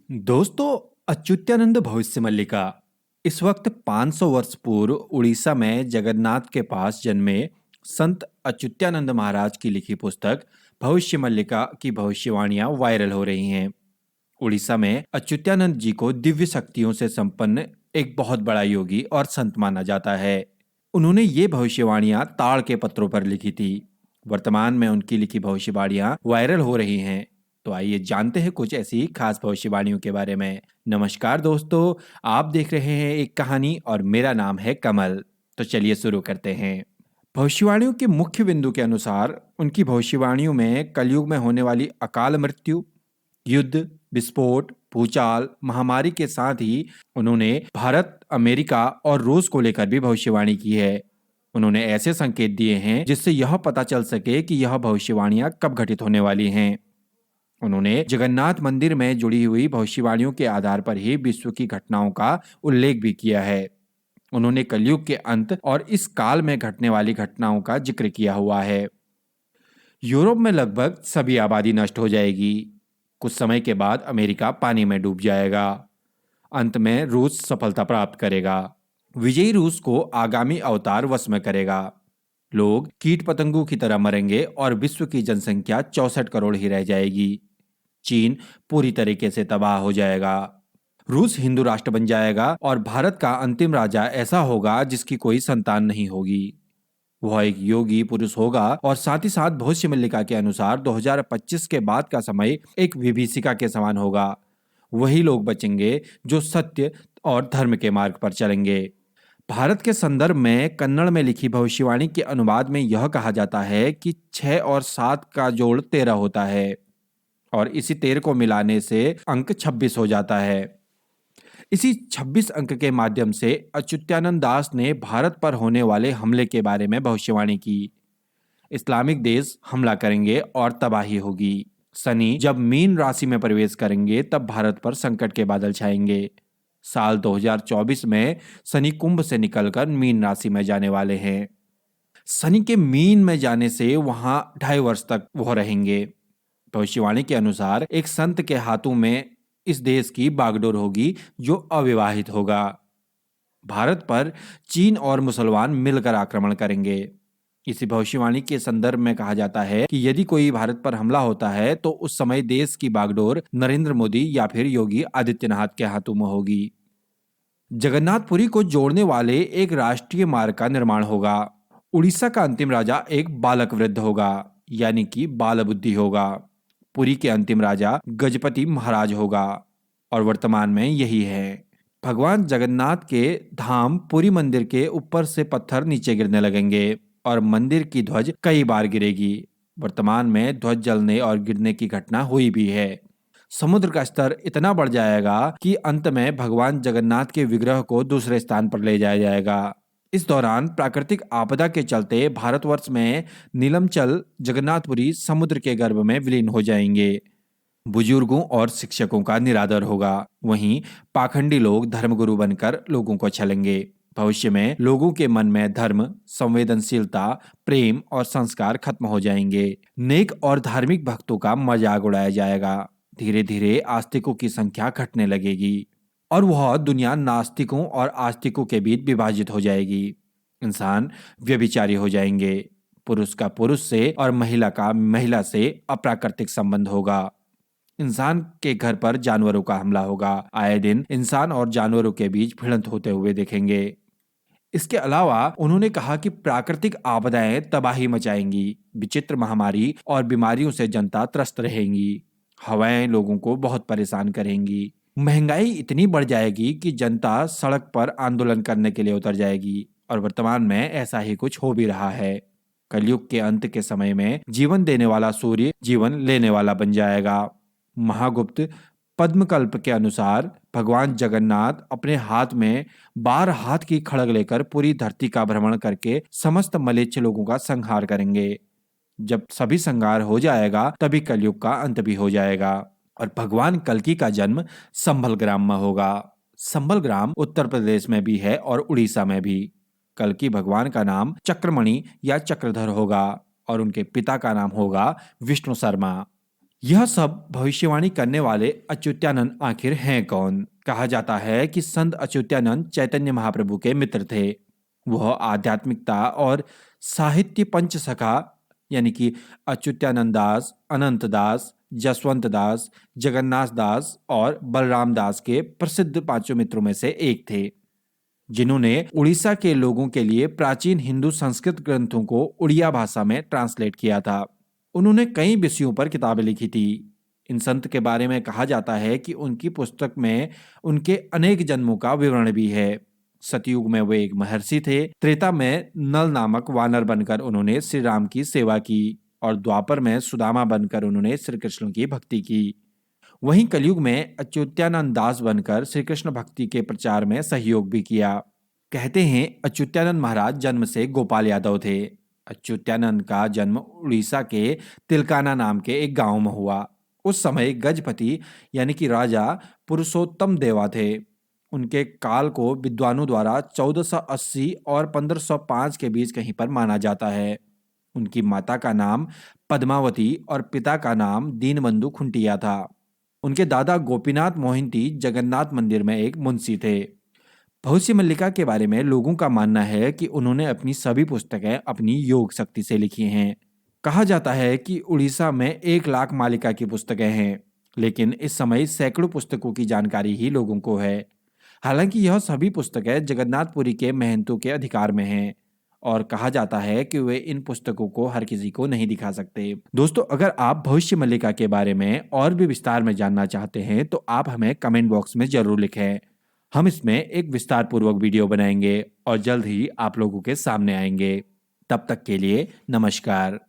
दोस्तों, अच्युतानंद भविष्य मल्लिका इस वक्त 500 वर्ष पूर्व उड़ीसा में जगन्नाथ के पास जन्मे संत अच्युतानंद महाराज की लिखी पुस्तक भविष्य मल्लिका की भविष्यवाणियां वायरल हो रही हैं। उड़ीसा में अच्युतानंद जी को दिव्य शक्तियों से संपन्न एक बहुत बड़ा योगी और संत माना जाता है। उन्होंने ये भविष्यवाणियां ताड़ के पत्रों पर लिखी थी। वर्तमान में उनकी लिखी भविष्यवाणियां वायरल हो रही हैं। तो आइए जानते हैं कुछ ऐसी खास भविष्यवाणियों के बारे में। नमस्कार दोस्तों, आप देख रहे हैं एक कहानी और मेरा नाम है कमल। तो चलिए शुरू करते हैं। भविष्यवाणियों के मुख्य बिंदु के अनुसार उनकी भविष्यवाणियों में कलयुग में होने वाली अकाल मृत्यु, युद्ध, विस्फोट, भूचाल, महामारी के साथ ही उन्होंने भारत, अमेरिका और रूस को लेकर भी भविष्यवाणी की है। उन्होंने ऐसे संकेत दिए हैं जिससे यह पता चल सके कि यह भविष्यवाणियां कब घटित होने वाली हैं। उन्होंने जगन्नाथ मंदिर में जुड़ी हुई भविष्यवाणियों के आधार पर ही विश्व की घटनाओं का उल्लेख भी किया है। उन्होंने कलयुग के अंत और इस काल में घटने वाली घटनाओं का जिक्र किया हुआ है। यूरोप में लगभग सभी आबादी नष्ट हो जाएगी। कुछ समय के बाद अमेरिका पानी में डूब जाएगा। अंत में रूस सफलता प्राप्त करेगा। विजयी रूस को आगामी अवतार वश में करेगा। लोग कीट पतंगों की तरह मरेंगे और विश्व की जनसंख्या 64 करोड़ ही रह जाएगी। चीन पूरी तरीके से तबाह हो जाएगा। रूस हिंदू राष्ट्र बन जाएगा और भारत का अंतिम राजा ऐसा होगा जिसकी कोई संतान नहीं होगी। वह एक योगी पुरुष होगा और साथ ही साथ भविष्य मल्लिका के अनुसार 2025 के बाद का समय एक विभीषिका के समान होगा। वही लोग बचेंगे जो सत्य और धर्म के मार्ग पर चलेंगे। भारत के संदर्भ में कन्नड़ में लिखी भविष्यवाणी के अनुवाद में यह कहा जाता है कि 6 और 7 का जोड़ 13 होता है और इसी 13 को मिलाने से अंक 26 हो जाता है। इसी 26 अंक के माध्यम से अच्युतानंद दास ने भारत पर होने वाले हमले के बारे में भविष्यवाणी की। इस्लामिक देश हमला करेंगे और तबाही होगी। शनि जब मीन राशि में प्रवेश करेंगे तब भारत पर संकट के बादल छाएंगे। साल 2024 में शनि कुंभ से निकलकर मीन राशि में जाने वाले हैं। शनि के मीन में जाने से वहां 2.5 वर्ष तक वह रहेंगे। भविष्यवाणी के अनुसार एक संत के हाथों में इस देश की बागडोर होगी जो अविवाहित होगा। भारत पर चीन और मुसलमान मिलकर आक्रमण करेंगे। इसी भविष्यवाणी के संदर्भ में कहा जाता है कि यदि कोई भारत पर हमला होता है तो उस समय देश की बागडोर नरेंद्र मोदी या फिर योगी आदित्यनाथ के हाथों में होगी। जगन्नाथपुरी को जोड़ने वाले एक राष्ट्रीय मार्ग का निर्माण होगा। उड़ीसा का अंतिम राजा एक बालक वृद्ध होगा, यानी कि बाल बुद्धि होगा। पुरी के अंतिम राजा गजपति महाराज होगा और वर्तमान में यही है। भगवान जगन्नाथ के धाम पुरी मंदिर के ऊपर से पत्थर नीचे गिरने लगेंगे और मंदिर की ध्वज कई बार गिरेगी। वर्तमान में ध्वज जलने और गिरने की घटना हुई भी है। समुद्र का स्तर इतना बढ़ जाएगा कि अंत में भगवान जगन्नाथ के विग्रह को दूसरे स्थान पर ले जाया जाएगा। इस दौरान प्राकृतिक आपदा के चलते भारतवर्ष में नीलमचल जगन्नाथपुरी समुद्र के गर्भ में विलीन हो जाएंगे। बुजुर्गों और शिक्षकों का निरादर होगा। वहीं पाखंडी लोग धर्मगुरु बनकर लोगों को छलेंगे। भविष्य में लोगों के मन में धर्म, संवेदनशीलता, प्रेम और संस्कार खत्म हो जाएंगे। नेक और धार्मिक भक्तों का मजाक उड़ाया जाएगा। धीरे धीरे आस्तिकों की संख्या घटने लगेगी और वह दुनिया नास्तिकों और आस्तिकों के बीच विभाजित हो जाएगी। इंसान व्यभिचारी हो जाएंगे। पुरुष का पुरुष से और महिला का महिला से अप्राकृतिक संबंध होगा। इंसान के घर पर जानवरों का हमला होगा। आए दिन इंसान और जानवरों के बीच भिड़ंत होते हुए देखेंगे। इसके अलावा उन्होंने कहा कि प्राकृतिक आपदाएं तबाही मचाएंगी। विचित्र महामारी और बीमारियों से जनता त्रस्त रहेंगी। हवाएं लोगों को बहुत परेशान करेंगी। महंगाई इतनी बढ़ जाएगी कि जनता सड़क पर आंदोलन करने के लिए उतर जाएगी और वर्तमान में ऐसा ही कुछ हो भी रहा है। कलयुग के अंत के समय में जीवन देने वाला सूर्य जीवन लेने वाला बन जाएगा। महागुप्त पद्मकल्प के अनुसार भगवान जगन्नाथ अपने हाथ में 12 हाथ की खड़ग लेकर पूरी धरती का भ्रमण करके समस्त मलेच्छ लोगों का संहार करेंगे। जब सभी संहार हो जाएगा तभी कलयुग का अंत भी हो जाएगा और भगवान कल्कि का जन्म संभल ग्राम में होगा। संभल ग्राम उत्तर प्रदेश में भी है और उड़ीसा में भी। कल्कि भगवान का नाम चक्रमणि या चक्रधर होगा और उनके पिता का नाम होगा विष्णु शर्मा। यह सब भविष्यवाणी करने वाले अच्युतानंद आखिर हैं कौन? कहा जाता है कि संत अच्युतानंद चैतन्य महाप्रभु के मित्र थे। वह आध्यात्मिकता और साहित्य पंचसखा यानी कि अच्युतानंद दास, अनंत दास, जसवंत दास, जगन्नाथ दास और बलराम दास के प्रसिद्ध पांचों मित्रों में से एक थे, जिन्होंने उड़ीसा के लोगों के लिए प्राचीन हिंदू संस्कृत ग्रंथों को उड़िया भाषा में ट्रांसलेट किया था। उन्होंने कई विषयों पर किताबें लिखी थी। इन संत के बारे में कहा जाता है कि उनकी पुस्तक में उनके अनेक जन्मों का विवरण भी है। सतयुग में वे एक महर्षि थे, त्रेता में नल नामक वानर बनकर उन्होंने श्री राम की सेवा की और द्वापर में सुदामा बनकर उन्होंने श्री कृष्ण की भक्ति की। वहीं कलयुग में अच्युतानंद दास बनकर श्री कृष्ण भक्ति के प्रचार में सहयोग भी किया। कहते हैं अच्युतानंद महाराज जन्म से गोपाल यादव थे। अच्युतानंद का जन्म उड़ीसा के तिलकाना नाम के एक गांव में हुआ। उस समय गजपति यानी कि राजा पुरुषोत्तम देवा थे। उनके काल को विद्वानों द्वारा 1480 और 1505 के बीच कहीं पर माना जाता है। उनकी माता का नाम पद्मावती और पिता का नाम दीनबंधु खुंटिया था। उनके दादा गोपीनाथ मोहिंती जगन्नाथ मंदिर में एक मुंशी थे। भविष्य मल्लिका के बारे में लोगों का मानना है कि उन्होंने अपनी सभी पुस्तकें अपनी योग शक्ति से लिखी हैं। कहा जाता है कि उड़ीसा में 1 लाख मालिका की पुस्तकें हैं, लेकिन इस समय सैकड़ों पुस्तकों की जानकारी ही लोगों को है। हालांकि यह सभी पुस्तकें जगन्नाथपुरी के महंतों के अधिकार में हैं और कहा जाता है कि वे इन पुस्तकों को हर किसी को नहीं दिखा सकते। दोस्तों, अगर आप भविष्य मल्लिका के बारे में और भी विस्तार में जानना चाहते हैं तो आप हमें कमेंट बॉक्स में जरूर लिखें। हम इसमें एक विस्तार पूर्वक वीडियो बनाएंगे और जल्द ही आप लोगों के सामने आएंगे। तब तक के लिए नमस्कार।